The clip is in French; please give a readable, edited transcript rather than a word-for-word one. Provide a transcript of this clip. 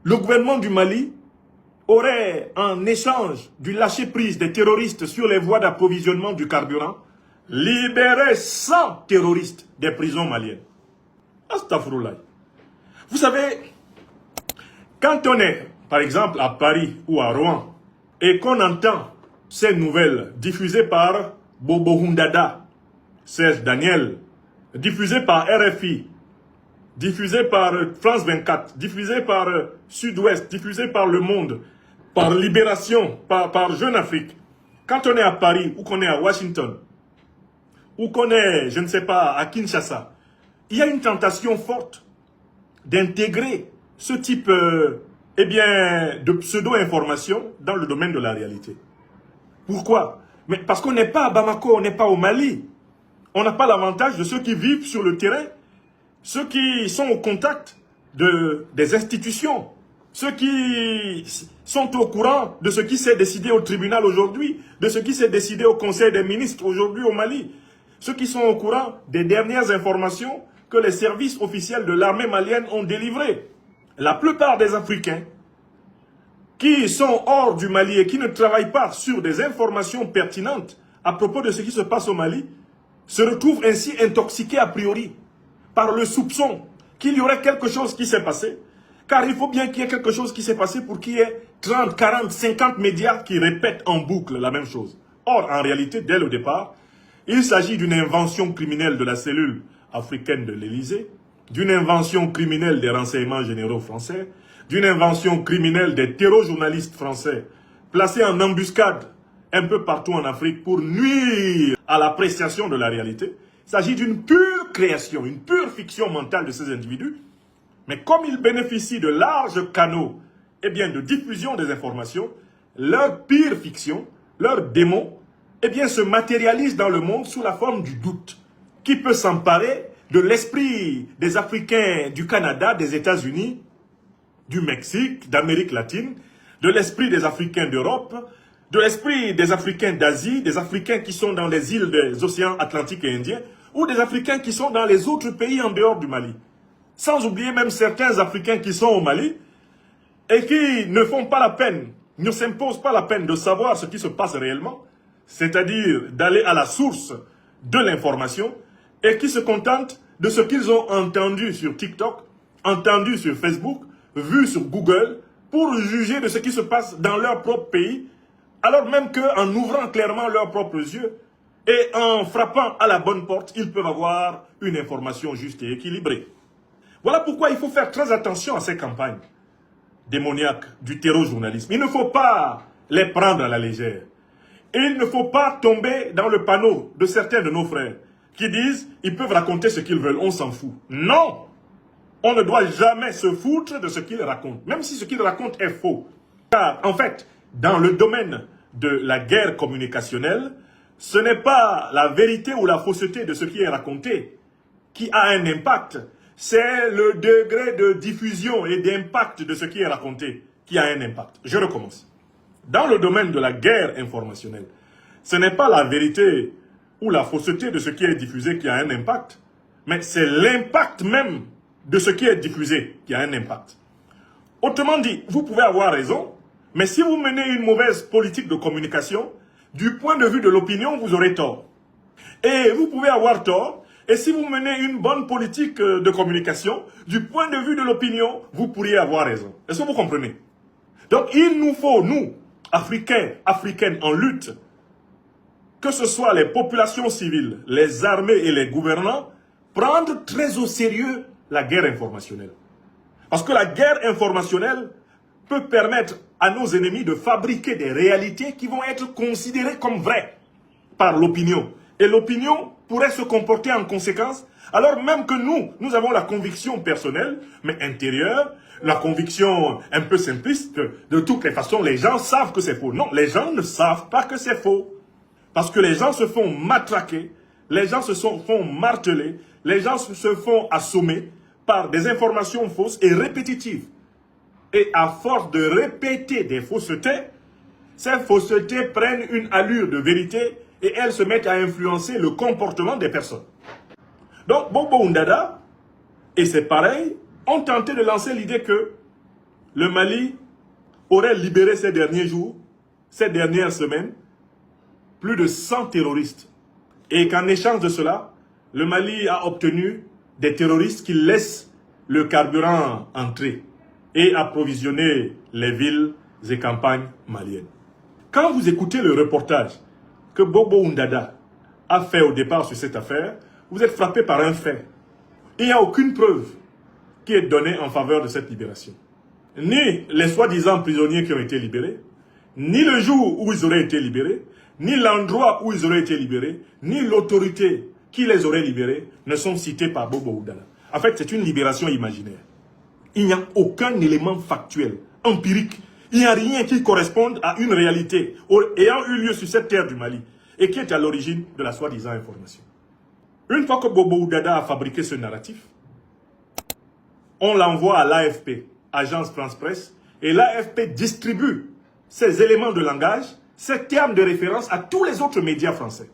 le gouvernement du Mali aurait, en échange du lâcher-prise des terroristes sur les voies d'approvisionnement du carburant, libéré 100 terroristes des prisons maliennes. Astaghfirullah. Vous savez, quand on est, par exemple, à Paris ou à Rouen, et qu'on entend ces nouvelles diffusées par Bobo Hundada, Serge Daniel, diffusées par RFI, diffusées par France 24, diffusées par Sud-Ouest, diffusées par Le Monde, par Libération, par Jeune Afrique. Quand on est à Paris ou qu'on est à Washington, ou qu'on est, je ne sais pas, à Kinshasa, il y a une tentation forte d'intégrer ce type de pseudo-information dans le domaine de la réalité. Pourquoi? Mais parce qu'on n'est pas à Bamako, on n'est pas au Mali. On n'a pas l'avantage de ceux qui vivent sur le terrain, ceux qui sont au contact des institutions, ceux qui sont au courant de ce qui s'est décidé au tribunal aujourd'hui, de ce qui s'est décidé au Conseil des ministres aujourd'hui au Mali, ceux qui sont au courant des dernières informations que les services officiels de l'armée malienne ont délivrées. La plupart des Africains qui sont hors du Mali et qui ne travaillent pas sur des informations pertinentes à propos de ce qui se passe au Mali, se retrouvent ainsi intoxiqués a priori par le soupçon qu'il y aurait quelque chose qui s'est passé. Car il faut bien qu'il y ait quelque chose qui s'est passé pour qu'il y ait 30, 40, 50 médias qui répètent en boucle la même chose. Or, en réalité, dès le départ, il s'agit d'une invention criminelle de la cellule africaine de l'Élysée, d'une invention criminelle des renseignements généraux français, d'une invention criminelle des terror-journalistes français placés en embuscade un peu partout en Afrique pour nuire à l'appréciation de la réalité. Il s'agit d'une pure création, une pure fiction mentale de ces individus. Mais comme ils bénéficient de larges canaux de diffusion des informations, leur pire fiction, leur démon, se matérialise dans le monde sous la forme du doute, qui peut s'emparer de l'esprit des Africains du Canada, des États-Unis, du Mexique, d'Amérique latine, de l'esprit des Africains d'Europe, de l'esprit des Africains d'Asie, des Africains qui sont dans les îles des océans Atlantique et Indien, ou des Africains qui sont dans les autres pays en dehors du Mali. Sans oublier même certains Africains qui sont au Mali et qui ne font pas la peine, ne s'imposent pas la peine de savoir ce qui se passe réellement, c'est-à-dire d'aller à la source de l'information et qui se contentent de ce qu'ils ont entendu sur TikTok, entendu sur Facebook, vu sur Google, pour juger de ce qui se passe dans leur propre pays, alors même qu'en ouvrant clairement leurs propres yeux et en frappant à la bonne porte, ils peuvent avoir une information juste et équilibrée. Voilà pourquoi il faut faire très attention à ces campagnes démoniaques du terror-journalisme. Il ne faut pas les prendre à la légère. Et il ne faut pas tomber dans le panneau de certains de nos frères qui disent ils peuvent raconter ce qu'ils veulent, on s'en fout. Non! On ne doit jamais se foutre de ce qu'ils racontent, même si ce qu'ils racontent est faux. Car, en fait, dans le domaine de la guerre communicationnelle, ce n'est pas la vérité ou la fausseté de ce qui est raconté qui a un impact. C'est le degré de diffusion et d'impact de ce qui est raconté qui a un impact. Je recommence. Dans le domaine de la guerre informationnelle, ce n'est pas la vérité ou la fausseté de ce qui est diffusé qui a un impact, mais c'est l'impact même de ce qui est diffusé qui a un impact. Autrement dit, vous pouvez avoir raison, mais si vous menez une mauvaise politique de communication, du point de vue de l'opinion, vous aurez tort. Et vous pouvez avoir tort, et si vous menez une bonne politique de communication, du point de vue de l'opinion, vous pourriez avoir raison. Est-ce que vous comprenez? Donc il nous faut, nous, Africains, Africaines en lutte, que ce soit les populations civiles, les armées et les gouvernants, prendre très au sérieux la guerre informationnelle. Parce que la guerre informationnelle peut permettre à nos ennemis de fabriquer des réalités qui vont être considérées comme vraies par l'opinion. Et l'opinion pourrait se comporter en conséquence, alors même que nous avons la conviction personnelle, mais intérieure, la conviction un peu simpliste, de toutes les façons, les gens savent que c'est faux. Non, les gens ne savent pas que c'est faux. Parce que les gens se font matraquer, les gens se font marteler, les gens se font assommer par des informations fausses et répétitives. Et à force de répéter des faussetés, ces faussetés prennent une allure de vérité et elles se mettent à influencer le comportement des personnes. Donc, Bobo Hundada, et c'est pareil, ont tenté de lancer l'idée que le Mali aurait libéré ces derniers jours, ces dernières semaines, plus de 100 terroristes. Et qu'en échange de cela, le Mali a obtenu des terroristes qui laissent le carburant entrer et approvisionner les villes et campagnes maliennes. Quand vous écoutez le reportage que Bobo Oundada a fait au départ sur cette affaire, vous êtes frappé par un fait. Il n'y a aucune preuve qui est donnée en faveur de cette libération. Ni les soi-disant prisonniers qui ont été libérés, ni le jour où ils auraient été libérés, ni l'endroit où ils auraient été libérés, ni l'autorité qui les aurait libérés ne sont cités par Bobo Oundada. En fait, c'est une libération imaginaire. Il n'y a aucun élément factuel, empirique. Il n'y a rien qui corresponde à une réalité ayant eu lieu sur cette terre du Mali et qui est à l'origine de la soi-disant information. Une fois que Bobo Oundada a fabriqué ce narratif, on l'envoie à l'AFP, Agence France Presse, et l'AFP distribue ces éléments de langage, ces termes de référence à tous les autres médias français.